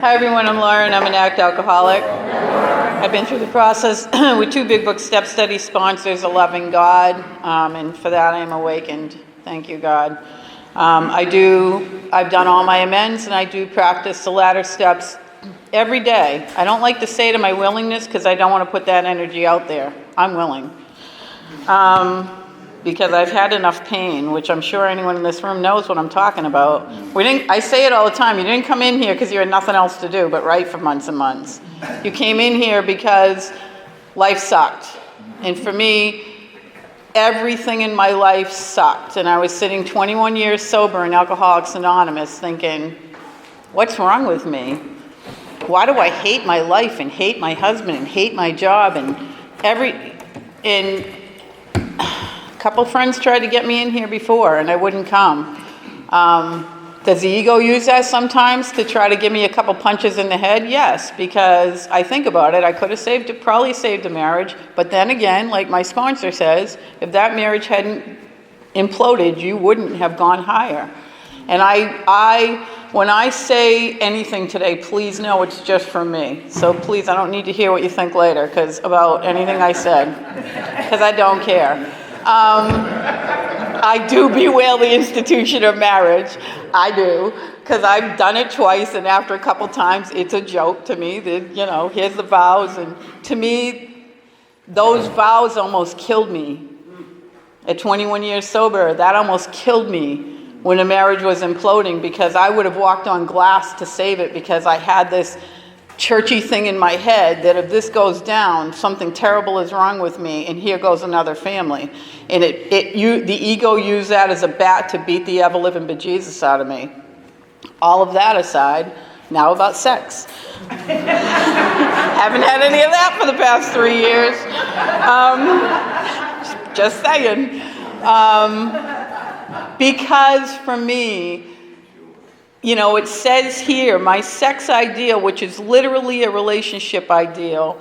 Hi everyone, I'm Lauren. I'm an ACT alcoholic. I've been through the process with two Big Book Step Study sponsors, a loving God, and for that I am awakened. Thank you, God. I've done all my amends, and I do practice the ladder steps every day. I don't like to say to my willingness because I don't want to put that energy out there. I'm willing. Because I've had enough pain, which I'm sure anyone in this room knows what I'm talking about. I say it all the time, you didn't come in here because you had nothing else to do but write for months and months. You came in here because life sucked. And for me, everything in my life sucked. And I was sitting 21 years sober in Alcoholics Anonymous thinking, what's wrong with me? Why do I hate my life and hate my husband and hate my job and a couple friends tried to get me in here before, and I wouldn't come. Does the ego use that sometimes to try to give me a couple punches in the head? Yes, because I think about it. I could have probably saved a marriage, but then again, like my sponsor says, if that marriage hadn't imploded, you wouldn't have gone higher. And when I say anything today, please know it's just from me. So please, I don't need to hear what you think later about anything I said, because I don't care. I do bewail the institution of marriage. I do, because I've done it twice, and after a couple times, it's a joke to me that, here's the vows, and to me, those vows almost killed me. At 21 years sober, that almost killed me when a marriage was imploding, because I would have walked on glass to save it, because I had this churchy thing in my head that if this goes down, something terrible is wrong with me, and here goes another family. And the ego used that as a bat to beat the ever-living bejesus out of me. All of that aside, now about sex. Haven't had any of that for the past 3 years. Just saying. Because for me, it says here, my sex ideal, which is literally a relationship ideal,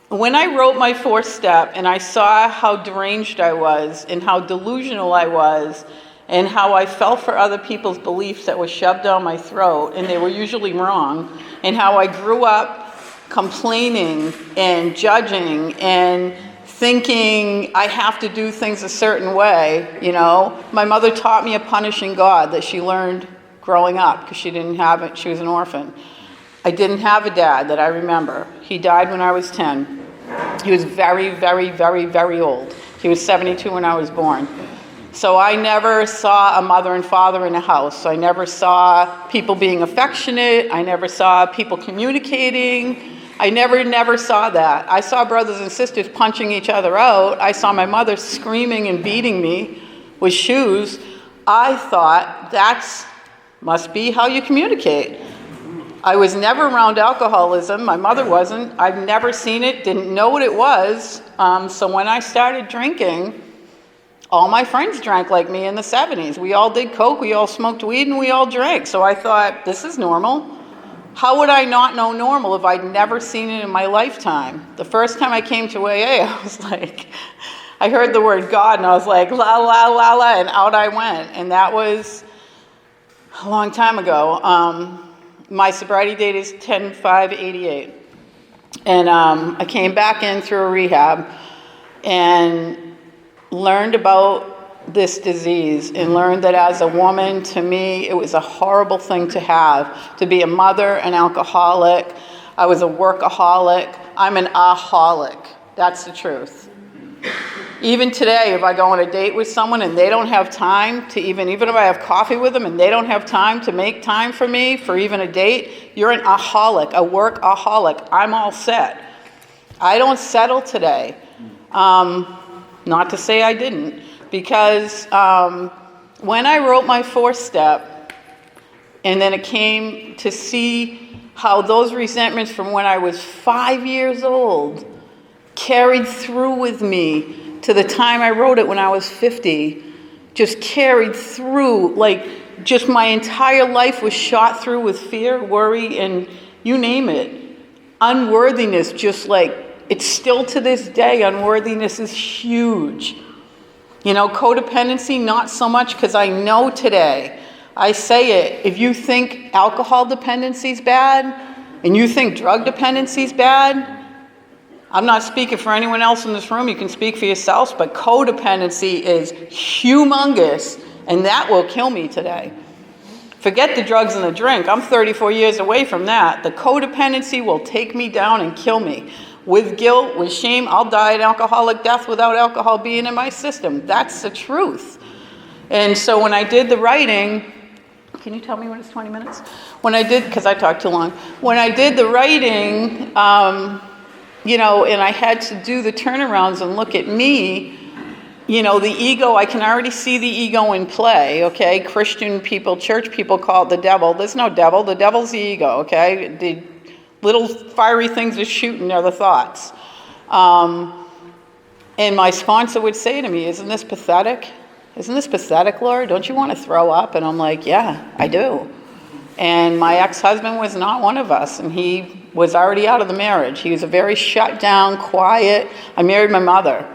when I wrote my fourth step and I saw how deranged I was and how delusional I was and how I fell for other people's beliefs that were shoved down my throat, and they were usually wrong, and how I grew up complaining and judging and thinking I have to do things a certain way, My mother taught me a punishing God that she learned growing up because she didn't have it. She was an orphan. I didn't have a dad that I remember. He died when I was 10. He was very, very, very, very old. He was 72 when I was born. So I never saw a mother and father in a house. I never saw people being affectionate. I never saw people communicating. I never saw that. I saw brothers and sisters punching each other out. I saw my mother screaming and beating me with shoes. I thought must be how you communicate. I was never around alcoholism. My mother wasn't. I've never seen it, didn't know what it was. So when I started drinking, all my friends drank like me in the 70s. We all did coke, we all smoked weed, and we all drank. So I thought, this is normal. How would I not know normal if I'd never seen it in my lifetime? The first time I came to AA, I was like, I heard the word God, and I was like, la, la, la, la, and out I went. And that was a long time ago. My sobriety date is 10/5/88. And I came back in through a rehab and learned about this disease and learned that as a woman, to me, it was a horrible thing to have, to be a mother, an alcoholic. I was a workaholic. I'm an aholic. That's the truth. Even today, if I go on a date with someone and they don't have time to even if I have coffee with them and they don't have time to make time for me for even a date, you're an aholic, a workaholic. I'm all set. I don't settle today. Not to say I didn't. Because when I wrote my fourth step, and then it came to see how those resentments from when I was 5 years old carried through with me to the time I wrote it when I was 50, just carried through, just my entire life was shot through with fear, worry, and you name it. Unworthiness, it's still to this day, unworthiness is huge. Codependency, not so much, because I know today I say it. If you think alcohol dependency is bad and you think drug dependency is bad, I'm not speaking for anyone else in this room. You can speak for yourselves, but codependency is humongous, and that will kill me today. Forget the drugs and the drink. I'm 34 years away from that. The codependency will take me down and kill me. With guilt, with shame, I'll die an alcoholic death without alcohol being in my system. That's the truth. And so when I did the writing, can you tell me when it's 20 minutes? When I did, because I talked too long. When I did the writing, and I had to do the turnarounds and look at me, the ego, I can already see the ego in play, okay? Christian people, church people call it the devil. There's no devil. The devil's the ego, okay? The little fiery things are shooting are the thoughts. And my sponsor would say to me, isn't this pathetic? Isn't this pathetic, Laura? Don't you want to throw up? And I'm like, yeah, I do. And my ex-husband was not one of us, and he was already out of the marriage. He was a very shut down, quiet. I married my mother,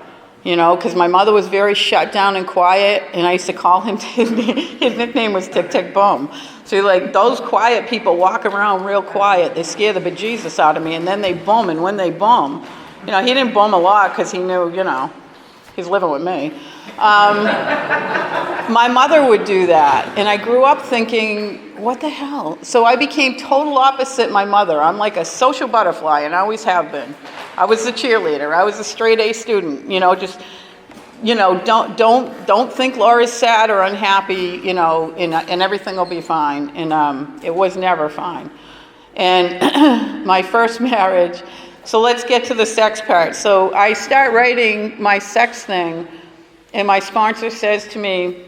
because my mother was very shut down and quiet, and I used to call him, his nickname was Tick Tick Boom. So those quiet people walk around real quiet. They scare the bejesus out of me, and then they boom, and when they boom, he didn't boom a lot because he knew, he's living with me. My mother would do that, and I grew up thinking, what the hell? So I became total opposite my mother. I'm like a social butterfly, and I always have been. I was the cheerleader. I was a straight A student. Don't think Laura's sad or unhappy. And everything will be fine. And it was never fine. And my first marriage. So let's get to the sex part. So I start writing my sex thing, and my sponsor says to me,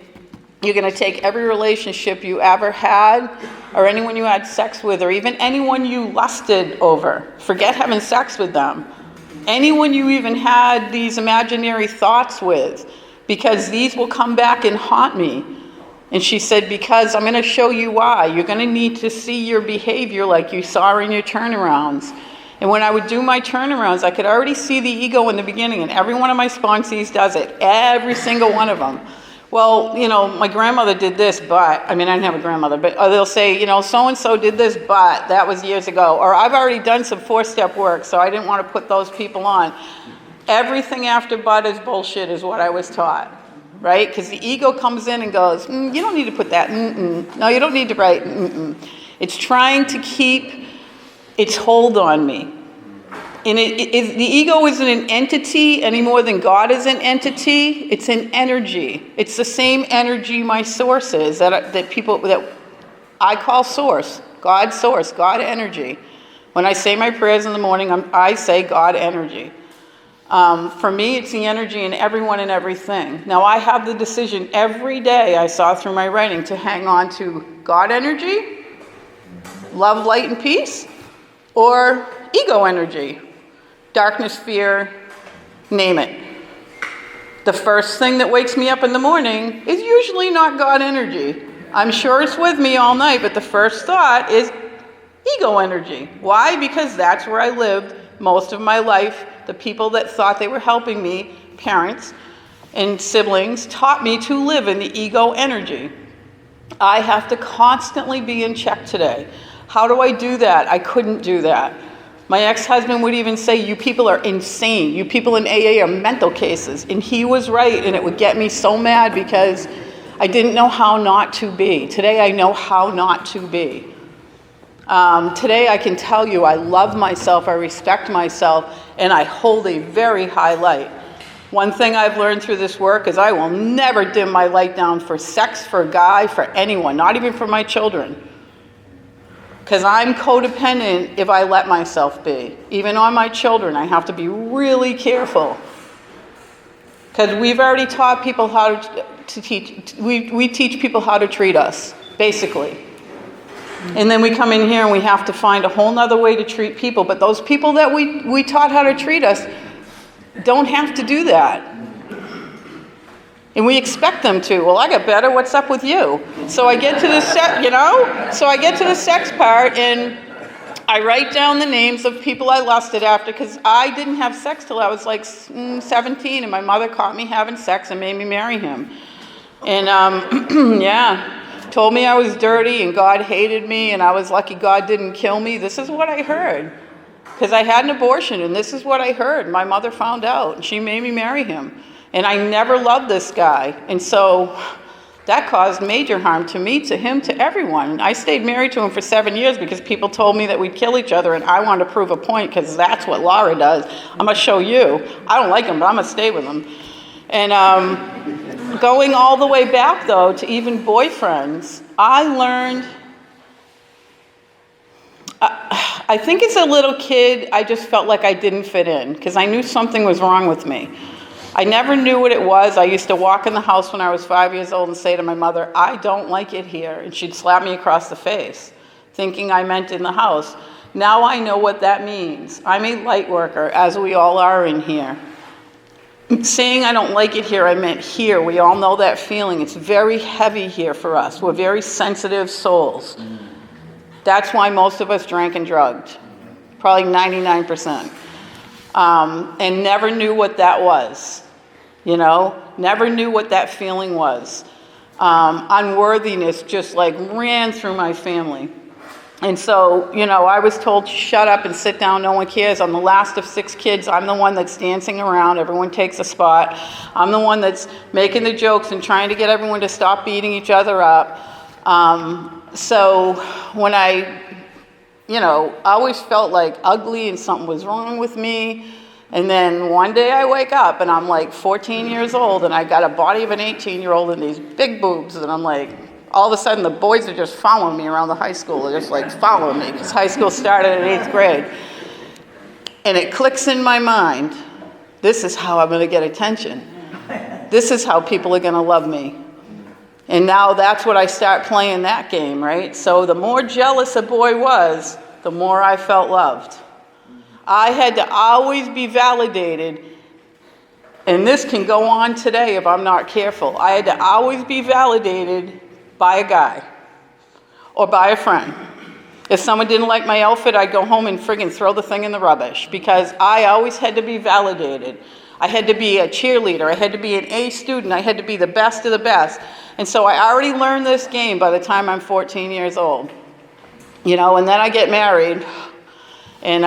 you're going to take every relationship you ever had, or anyone you had sex with, or even anyone you lusted over. Forget having sex with them. Anyone you even had these imaginary thoughts with, because these will come back and haunt me. And she said, because I'm going to show you why. You're going to need to see your behavior like you saw in your turnarounds. And when I would do my turnarounds, I could already see the ego in the beginning, and every one of my sponsees does it. Every single one of them. Well, my grandmother did this, but, I didn't have a grandmother, but they'll say, so-and-so did this, but that was years ago. Or I've already done some 4-step work, so I didn't want to put those people on. Everything after but is bullshit is what I was taught, right? Because the ego comes in and goes, you don't need to put that, no, you don't need to write, It's trying to keep its hold on me. And the ego isn't an entity any more than God is an entity. It's an energy. It's the same energy my source is, that I call source, God energy. When I say my prayers in the morning, I say God energy. For me, it's the energy in everyone and everything. Now, I have the decision every day, I saw through my writing, to hang on to God energy, love, light, and peace, or ego energy. Darkness, fear, name it. The first thing that wakes me up in the morning is usually not God energy. I'm sure it's with me all night, but the first thought is ego energy. Why? Because that's where I lived most of my life. The people that thought they were helping me, parents and siblings, taught me to live in the ego energy. I have to constantly be in check today. How do I do that? I couldn't do that. My ex-husband would even say, you people are insane. You people in AA are mental cases. And he was right, and it would get me so mad because I didn't know how not to be. Today I know how not to be. Today I can tell you I love myself, I respect myself, and I hold a very high light. One thing I've learned through this work is I will never dim my light down for sex, for a guy, for anyone, not even for my children. Because I'm codependent if I let myself be. Even on my children, I have to be really careful. Because we've already taught people how to teach, we teach people how to treat us, basically. And then we come in here and we have to find a whole nother way to treat people. But those people that we taught how to treat us don't have to do that. And we expect them to. Well, I got better. What's up with you? So I get to the So I get to the sex part, and I write down the names of people I lusted after, because I didn't have sex till I was like 17, and my mother caught me having sex and made me marry him. And yeah, told me I was dirty and God hated me and I was lucky God didn't kill me. This is what I heard. Because I had an abortion, and this is what I heard. My mother found out, and she made me marry him. And I never loved this guy. And so that caused major harm to me, to him, to everyone. I stayed married to him for 7 years because people told me that we'd kill each other, and I wanted to prove a point because that's what Laura does. I'm going to show you. I don't like him, but I'm going to stay with him. And going all the way back, though, to even boyfriends, I learned... I think as a little kid, I just felt like I didn't fit in because I knew something was wrong with me. I never knew what it was. I used to walk in the house when I was 5 years old and say to my mother, I don't like it here. And she'd slap me across the face, thinking I meant in the house. Now I know what that means. I'm a light worker, as we all are in here. Saying I don't like it here, I meant here. We all know that feeling. It's very heavy here for us. We're very sensitive souls. That's why most of us drank and drugged, probably 99%, and never knew what that was, never knew what that feeling was. Unworthiness just like ran through my family. And so, I was told, shut up and sit down, no one cares. I'm the last of 6 kids. I'm the one that's dancing around. Everyone takes a spot. I'm the one that's making the jokes and trying to get everyone to stop beating each other up. So when I always felt like ugly and something was wrong with me. And then one day I wake up and I'm like 14 years old and I got a body of an 18-year-old and these big boobs. And I'm like, all of a sudden the boys are just following me around the high school. They're just like following me because high school started in 8th grade. And it clicks in my mind, this is how I'm going to get attention. This is how people are going to love me. And now that's what I start playing that game, right? So the more jealous a boy was, the more I felt loved. I had to always be validated, and this can go on today if I'm not careful. I had to always be validated by a guy or by a friend. If someone didn't like my outfit, I'd go home and friggin' throw the thing in the rubbish because I always had to be validated. I had to be a cheerleader. I had to be an A student. I had to be the best of the best. And so I already learned this game by the time I'm 14 years old. And then I get married, and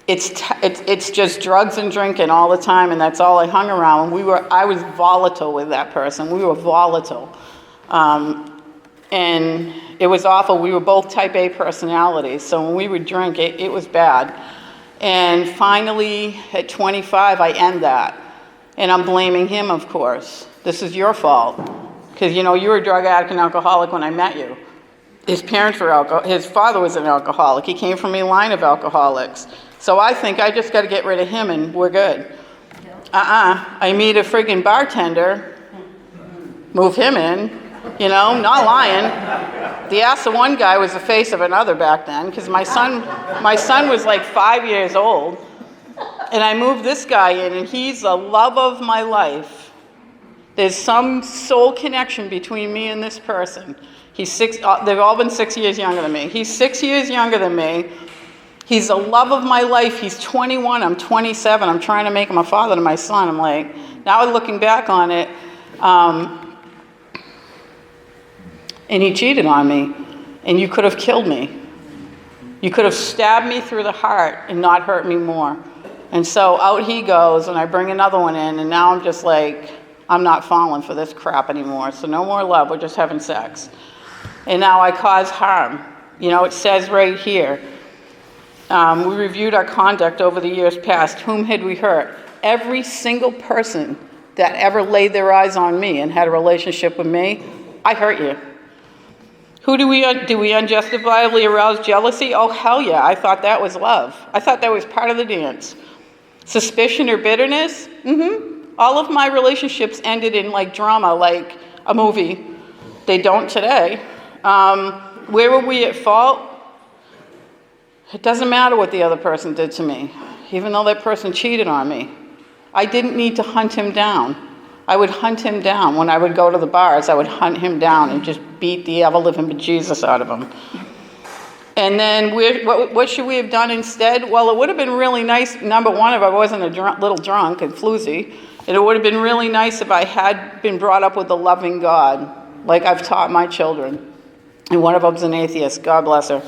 it's just drugs and drinking all the time, and that's all I hung around. I was volatile with that person. We were volatile. And it was awful. We were both type A personalities, so when we would drink, it was bad. And finally, at 25, I end that. And I'm blaming him, of course. This is your fault. Because, you were a drug addict and alcoholic when I met you. His parents were his father was an alcoholic. He came from a line of alcoholics. So I think I just got to get rid of him and we're good. I meet a friggin' bartender, move him in, not lying. The ass of one guy was the face of another back then, because my son was like 5 years old, and I moved this guy in, and he's the love of my life. There's some soul connection between me and this person. He's 6. They've all been 6 years younger than me. He's 6 years younger than me. He's the love of my life. He's 21. I'm 27. I'm trying to make him a father to my son. I'm like, now looking back on it. And he cheated on me, and you could have killed me. You could have stabbed me through the heart and not hurt me more. And so out he goes, and I bring another one in, and now I'm just like, I'm not falling for this crap anymore. So no more love, we're just having sex. And now I cause harm. It says right here, we reviewed our conduct over the years past. Whom had we hurt? Every single person that ever laid their eyes on me and had a relationship with me, I hurt you. Who do we unjustifiably arouse jealousy? Oh, hell yeah, I thought that was love. I thought that was part of the dance. Suspicion or bitterness? All of my relationships ended in like drama, like a movie. They don't today. Where were we at fault? It doesn't matter what the other person did to me, even though that person cheated on me. I didn't need to hunt him down. I would hunt him down. When I would go to the bars, I would hunt him down and just beat the ever-living bejesus out of him. And then what should we have done instead? Well, it would have been really nice, number one, if I wasn't a little drunk and floozy. And it would have been really nice if I had been brought up with a loving God. like I've taught my children. And one of them's an atheist, God bless her.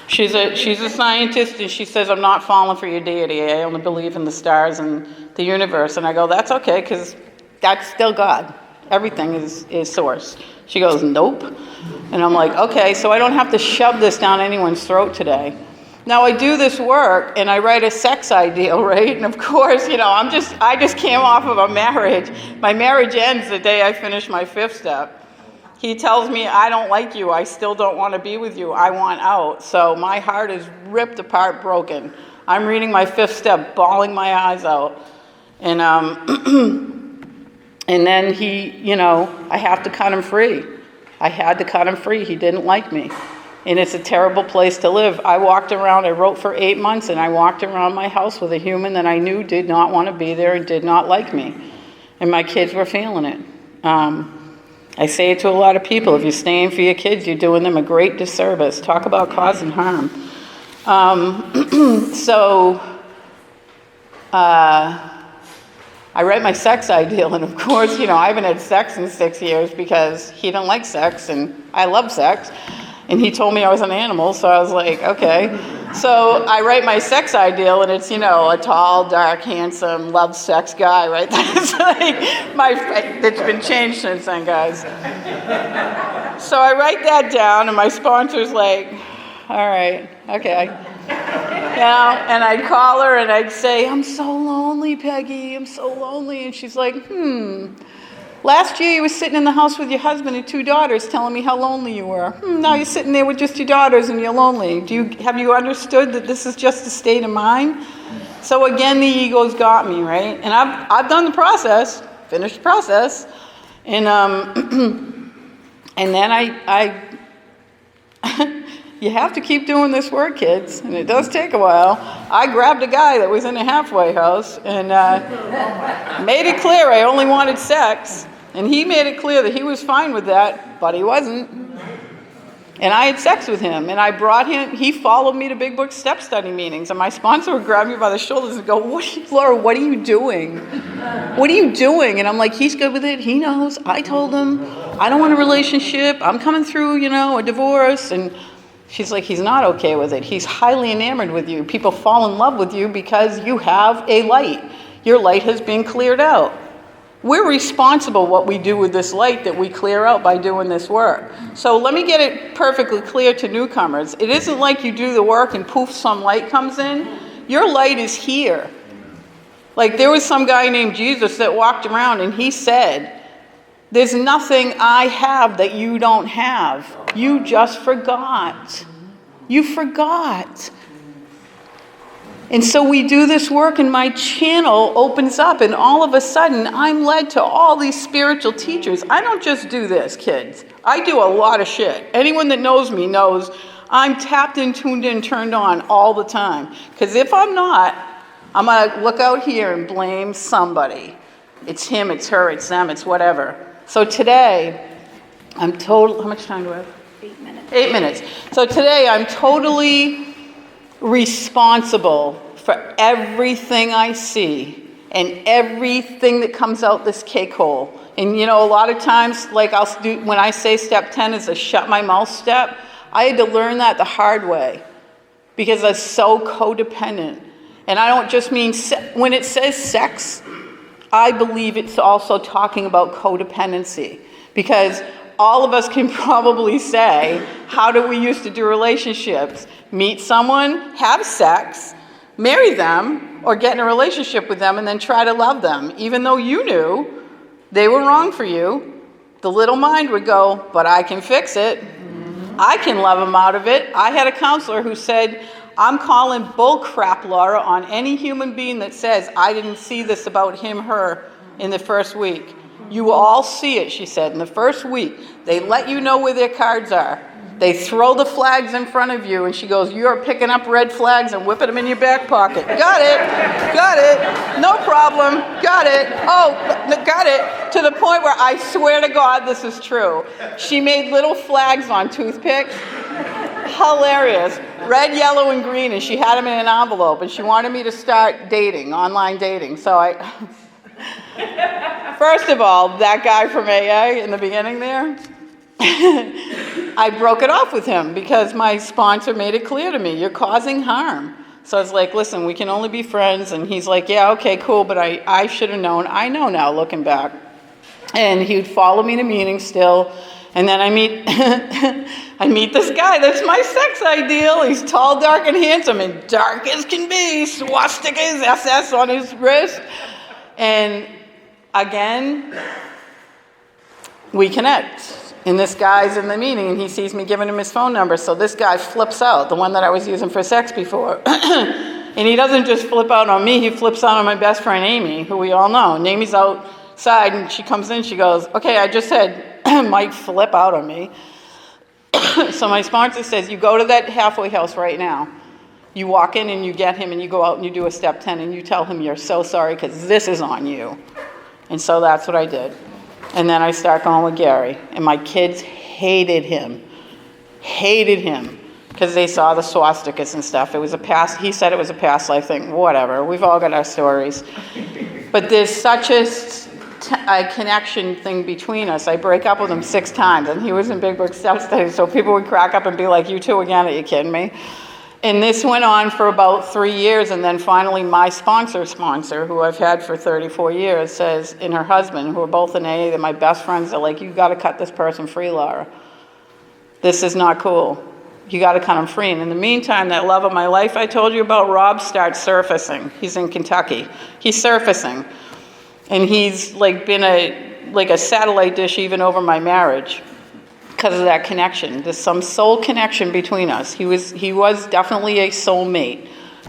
She's a scientist, and she says, I'm not falling for your deity. I only believe in the stars and the universe. And I go, that's okay, because that's still God. Everything is source. She goes, nope. And I'm like, okay, so I don't have to shove this down anyone's throat today. Now I do this work and I write a sex ideal, right? And of course, I just came off of a marriage. My marriage ends the day I finish my 5th step. He tells me, I don't like you. I still don't want to be with you. I want out. So my heart is ripped apart, broken. I'm reading my 5th step, bawling my eyes out. And and then I have to cut him free. I had to cut him free. He didn't like me. And it's a terrible place to live. I wrote for 8 months, and I walked around my house with a human that I knew did not want to be there and did not like me. And my kids were feeling it. I say it to a lot of people, if you're staying for your kids, you're doing them a great disservice. Talk about causing harm. I write my sex ideal, and of course, I haven't had sex in 6 years because he didn't like sex, and I love sex. And he told me I was an animal, so I was like, okay. So I write my sex ideal, and it's, a tall, dark, handsome, loves sex guy, right? That's like it's been changed since then, guys. So I write that down, and my sponsor's like, all right, okay. And I'd call her, and I'd say, I'm so lonely, Peggy, I'm so lonely. And she's like, last year you were sitting in the house with your husband and 2 daughters telling me how lonely you were. Now you're sitting there with just your daughters and you're lonely. Have you understood that this is just a state of mind? So again, the ego's got me, right? And I've done the process, finished the process. And and then I you have to keep doing this work, kids, and it does take a while. I grabbed a guy that was in a halfway house and made it clear I only wanted sex. And he made it clear that he was fine with that, but he wasn't. And I had sex with him, and I brought him, he followed me to Big Book step study meetings, and my sponsor would grab me by the shoulders and go, Laura, what are you doing? What are you doing? And I'm like, he's good with it, he knows, I told him, I don't want a relationship, I'm coming through, a divorce. And she's like, he's not okay with it, he's highly enamored with you. People fall in love with you because you have a light. Your light has been cleared out. We're responsible what we do with this light that we clear out by doing this work. So let me get it perfectly clear to newcomers. It isn't like you do the work and poof, some light comes in. Your light is here. Like there was some guy named Jesus that walked around and he said, there's nothing I have that you don't have. You just forgot. You forgot. And so we do this work and my channel opens up and all of a sudden I'm led to all these spiritual teachers. I don't just do this, kids. I do a lot of shit. Anyone that knows me knows I'm tapped in, tuned in, turned on all the time. Because if I'm not, I'm going to look out here and blame somebody. It's him, it's her, it's them, it's whatever. So today, how much time do I have? 8 minutes. 8 minutes. So today I'm totally responsible for everything I see and everything that comes out this cake hole. And a lot of times, like when I say step 10 is a shut my mouth step, I had to learn that the hard way because I'm so codependent. And I don't just mean, when it says sex, I believe it's also talking about codependency because all of us can probably say, how do we used to do relationships? Meet someone, have sex, marry them, or get in a relationship with them and then try to love them. Even though you knew they were wrong for you, the little mind would go, but I can fix it. I can love them out of it. I had a counselor who said, I'm calling bull crap, Laura, on any human being that says, I didn't see this about him, her, in the first week. You will all see it, she said, in the first week. They let you know where their cards are. They throw the flags in front of you, and she goes, you're picking up red flags and whipping them in your back pocket. Got it, no problem, got it, got it, to the point where I swear to God this is true. She made little flags on toothpicks. Hilarious. Red, yellow, and green, and she had them in an envelope, and she wanted me to start dating, online dating. So first of all, that guy from AA in the beginning there, I broke it off with him because my sponsor made it clear to me, you're causing harm. So I was like, listen, we can only be friends. And he's like, yeah, okay, cool, but I should have known. I know now, looking back. And he would follow me to meetings still. And then I meet this guy that's my sex ideal. He's tall, dark, and handsome, and dark as can be. Swastikas, SS on his wrist. And again, we connect. And this guy's in the meeting, and he sees me giving him his phone number. So this guy flips out, the one that I was using for sex before. And he doesn't just flip out on me, he flips out on my best friend Amy, who we all know. And Amy's outside, and she comes in, she goes, okay, I just said Mike flip out on me. So my sponsor says, you go to that halfway house right now. You walk in and you get him, and you go out and you do a step 10, and you tell him you're so sorry because this is on you. And so that's what I did. And then I start going with Gary. And my kids hated him, because they saw the swastikas and stuff. It was he said it was a past life thing, whatever. We've all got our stories. But there's such a connection thing between us. I break up with him 6 times, and he was in Big Book Step Study, so people would crack up and be like, you two again, are you kidding me? And this went on for about 3 years, and then finally my sponsor, who I've had for 34 years, says, and her husband, who are both in AA, they're my best friends, they're like, you got to cut this person free, Laura. This is not cool. You got to cut him free. And in the meantime, that love of my life I told you about, Rob, starts surfacing. He's in Kentucky. He's surfacing. And he's like been a satellite dish even over my marriage, because of that connection. There's some soul connection between us. He was definitely a soulmate.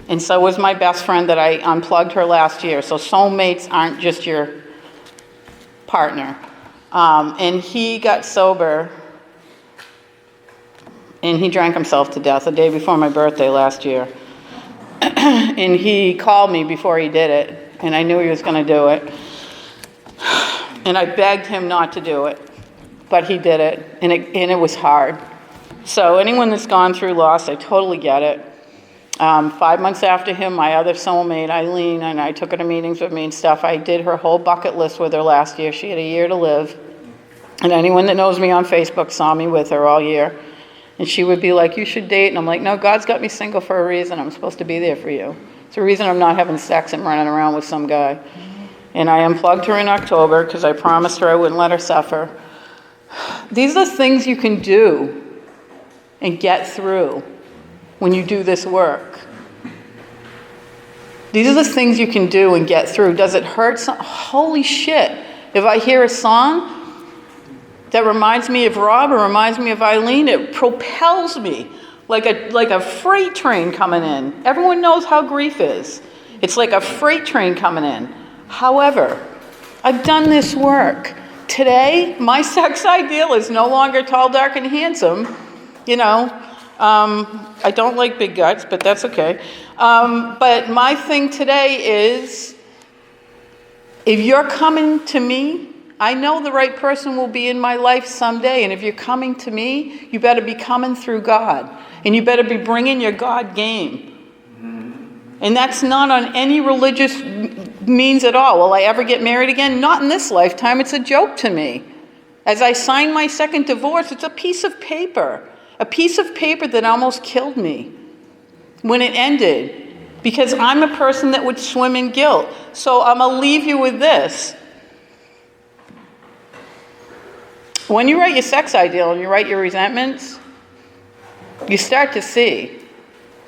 And so was my best friend that I unplugged her last year. So soulmates aren't just your partner. And he got sober, and he drank himself to death the day before my birthday last year. And he called me before he did it, and I knew he was going to do it. And I begged him not to do it. But he did it, and it was hard. So anyone that's gone through loss, I totally get it. 5 months after him, my other soulmate, Eileen, and I took her to meetings with me and stuff. I did her whole bucket list with her last year. She had a year to live. And anyone that knows me on Facebook saw me with her all year. And she would be like, you should date. And I'm like, no, God's got me single for a reason. I'm supposed to be there for you. It's the reason I'm not having sex and running around with some guy. And I unplugged her in October because I promised her I wouldn't let her suffer. These are things you can do and get through when you do this work. These are the things you can do and get through. Does it hurt? Holy shit. If I hear a song that reminds me of Rob or reminds me of Eileen, it propels me like a freight train coming in. Everyone knows how grief is. It's like a freight train coming in. However, I've done this work. Today, my sex ideal is no longer tall, dark, and handsome. I don't like big guts, but that's okay. But my thing today is, if you're coming to me, I know the right person will be in my life someday. And if you're coming to me, you better be coming through God. And you better be bringing your God game. And that's not on any religious means at all. Will I ever get married again? Not in this lifetime. It's a joke to me. As I signed my second divorce, it's a piece of paper that almost killed me when it ended, because I'm a person that would swim in guilt. So I'm going to leave you with this. When you write your sex ideal and you write your resentments, you start to see.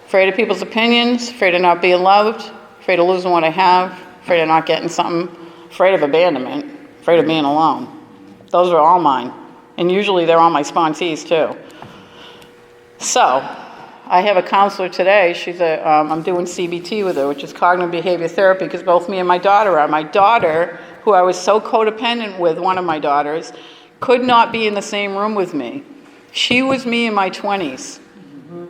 Afraid of people's opinions, afraid of not being loved, afraid of losing what I have, afraid of not getting something, afraid of abandonment, afraid of being alone. Those are all mine. And usually they're all my sponsees too. So, I have a counselor today. I'm doing CBT with her, which is cognitive behavior therapy, because both me and my daughter are. My daughter, who I was so codependent with, one of my daughters, could not be in the same room with me. She was me in my 20s.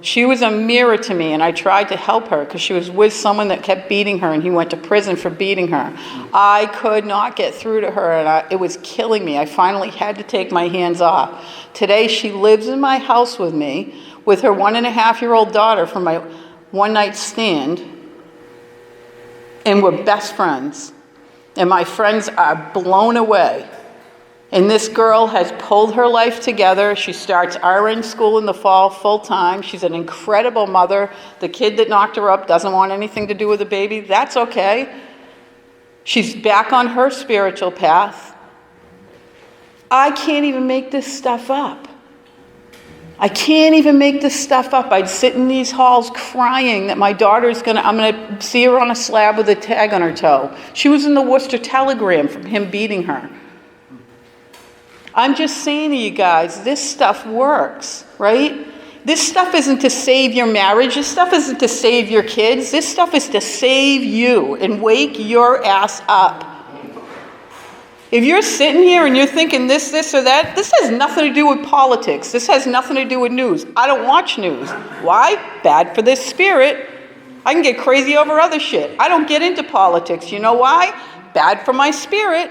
She was a mirror to me, and I tried to help her because she was with someone that kept beating her, and he went to prison for beating her. I could not get through to her, and it was killing me. I finally had to take my hands off. Today, she lives in my house with me, with her 1.5-year-old daughter from my one-night stand, and we're best friends. And my friends are blown away And this girl has pulled her life together. She starts RN school in the fall full time. She's an incredible mother. The kid that knocked her up doesn't want anything to do with the baby. That's okay. She's back on her spiritual path. I can't even make this stuff up. I can't even make this stuff up. I'd sit in these halls crying that my daughter's I'm gonna see her on a slab with a tag on her toe. She was in the Worcester Telegram from him beating her. I'm just saying to you guys, this stuff works, right? This stuff isn't to save your marriage. This stuff isn't to save your kids. This stuff is to save you and wake your ass up. If you're sitting here and you're thinking this, or that, this has nothing to do with politics. This has nothing to do with news. I don't watch news. Why? Bad for this spirit. I can get crazy over other shit. I don't get into politics. You know why? Bad for my spirit.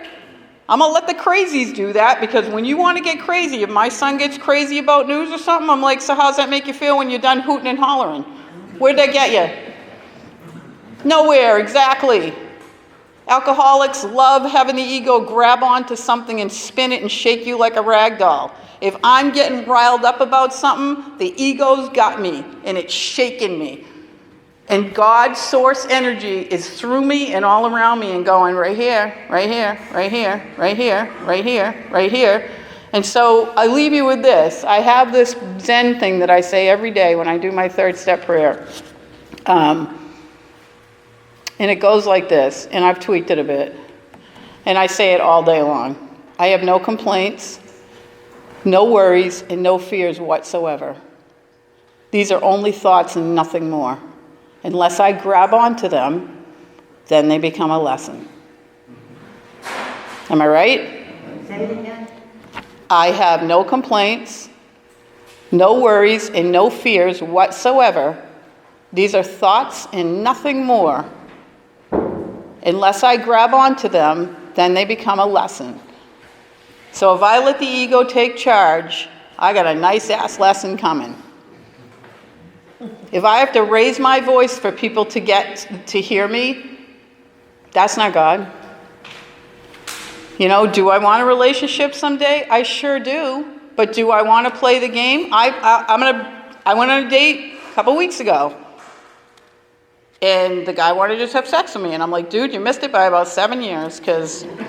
I'm going to let the crazies do that, because when you want to get crazy, if my son gets crazy about news or something, I'm like, so how's that make you feel when you're done hooting and hollering? Where'd that get you? Nowhere, exactly. Alcoholics love having the ego grab onto something and spin it and shake you like a rag doll. If I'm getting riled up about something, the ego's got me and it's shaking me. And God's source energy is through me and all around me and going right here, right here, right here, right here, right here, right here. And so I leave you with this. I have this Zen thing that I say every day when I do my third step prayer. And it goes like this, and I've tweaked it a bit. And I say it all day long. I have no complaints, no worries, and no fears whatsoever. These are only thoughts and nothing more. Unless I grab onto them, then they become a lesson. Am I right? Say it again. I have no complaints, no worries, and no fears whatsoever. These are thoughts and nothing more. Unless I grab onto them, then they become a lesson. So if I let the ego take charge, I got a nice ass lesson coming. If I have to raise my voice for people to get to hear me, that's not God. You know, do I want a relationship someday? I sure do. But do I want to play the game? I went on a date a couple weeks ago. And the guy wanted to just have sex with me. And I'm like, dude, you missed it by about 7 years, because that's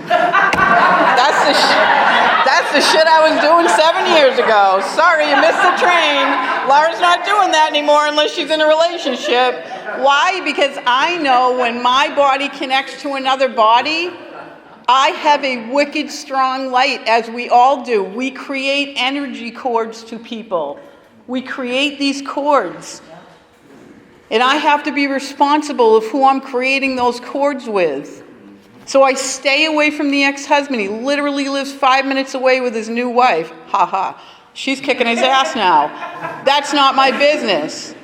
the shit I was doing 7 years ago. Sorry, you missed the train. Laura's not doing that anymore unless she's in a relationship. Why? Because I know when my body connects to another body, I have a wicked strong light, as we all do. We create energy cords to people. We create these cords. And I have to be responsible of who I'm creating those cords with. So I stay away from the ex-husband. He literally lives 5 minutes away with his new wife. Ha ha. She's kicking his ass now. That's not my business.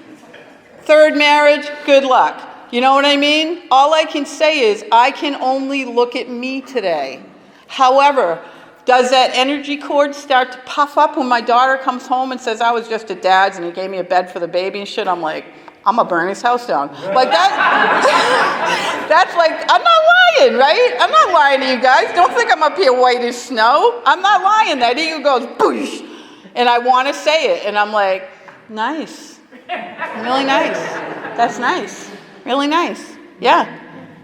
Third marriage, good luck. You know what I mean? All I can say is I can only look at me today. However, does that energy cord start to puff up when my daughter comes home and says, I was just at dad's and he gave me a bed for the baby and shit? I'm like, I'm going to burn his house down. Like that, that's like, I'm not lying, right? I'm not lying to you guys. Don't think I'm up here white as snow. I'm not lying. That ego goes, boosh. And I want to say it. And I'm like, nice. Really nice. That's nice. Really nice. Yeah.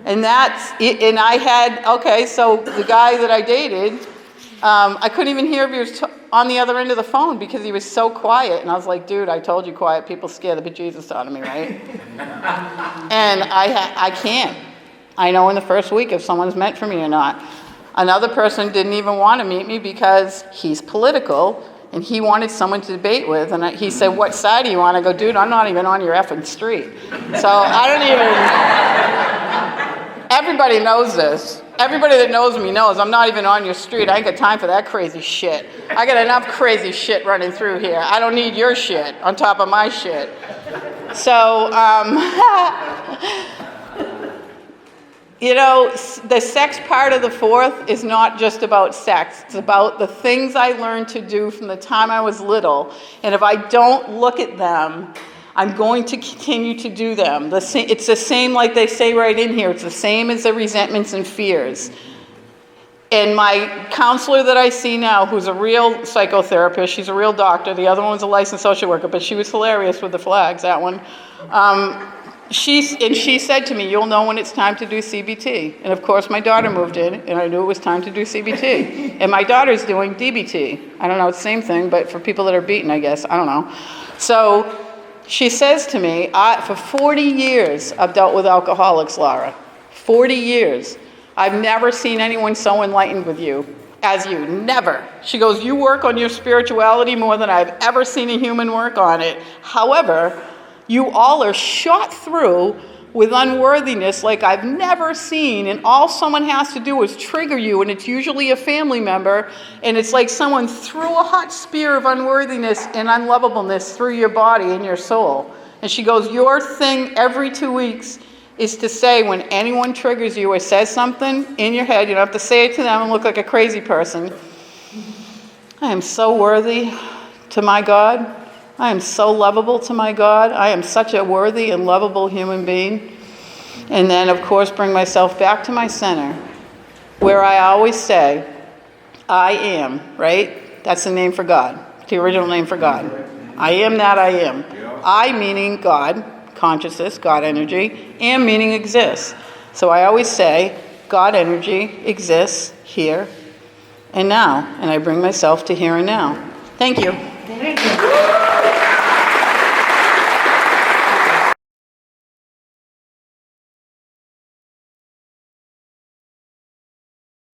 And that's it. And I had, okay, so the guy that I dated, I couldn't even hear if he was on the other end of the phone because he was so quiet. And I was like, dude, I told you quiet people scare the bejesus out of me, right? And I can't. I know in the first week if someone's meant for me or not. Another person didn't even want to meet me because he's political and he wanted someone to debate with. And he said, what side do you want? I go, dude, I'm not even on your effing street. So I don't even... Everybody knows this. Everybody that knows me knows I'm not even on your street. I ain't got time for that crazy shit. I got enough crazy shit running through here. I don't need your shit on top of my shit. So, you know, the sex part of the fourth is not just about sex. It's about the things I learned to do from the time I was little. And if I don't look at them, I'm going to continue to do them. It's the same, like they say right in here, it's the same as the resentments and fears. And my counselor that I see now, who's a real psychotherapist, she's a real doctor. The other one was a licensed social worker, but she was hilarious with the flags, that one. She said to me, you'll know when it's time to do CBT. And of course, my daughter moved in, and I knew it was time to do CBT. And my daughter's doing DBT. I don't know, it's the same thing, but for people that are beaten, I guess. I don't know. So she says to me, for 40 years, I've dealt with alcoholics, Laura. 40 years. I've never seen anyone so enlightened with you as you. Never. She goes, you work on your spirituality more than I've ever seen a human work on it. However, you all are shot through with unworthiness like I've never seen, and all someone has to do is trigger you, and it's usually a family member, and it's like someone threw a hot spear of unworthiness and unlovableness through your body and your soul. And she goes, your thing every 2 weeks is to say when anyone triggers you or says something in your head, you don't have to say it to them and look like a crazy person, I am so worthy to my God. I am so lovable to my God. I am such a worthy and lovable human being. And then, of course, bring myself back to my center, where I always say, I am, right? That's the name for God, the original name for God. I am that I am. I meaning God, consciousness, God energy, am meaning exists. So I always say, God energy exists here and now. And I bring myself to here and now. Thank you. Thank you.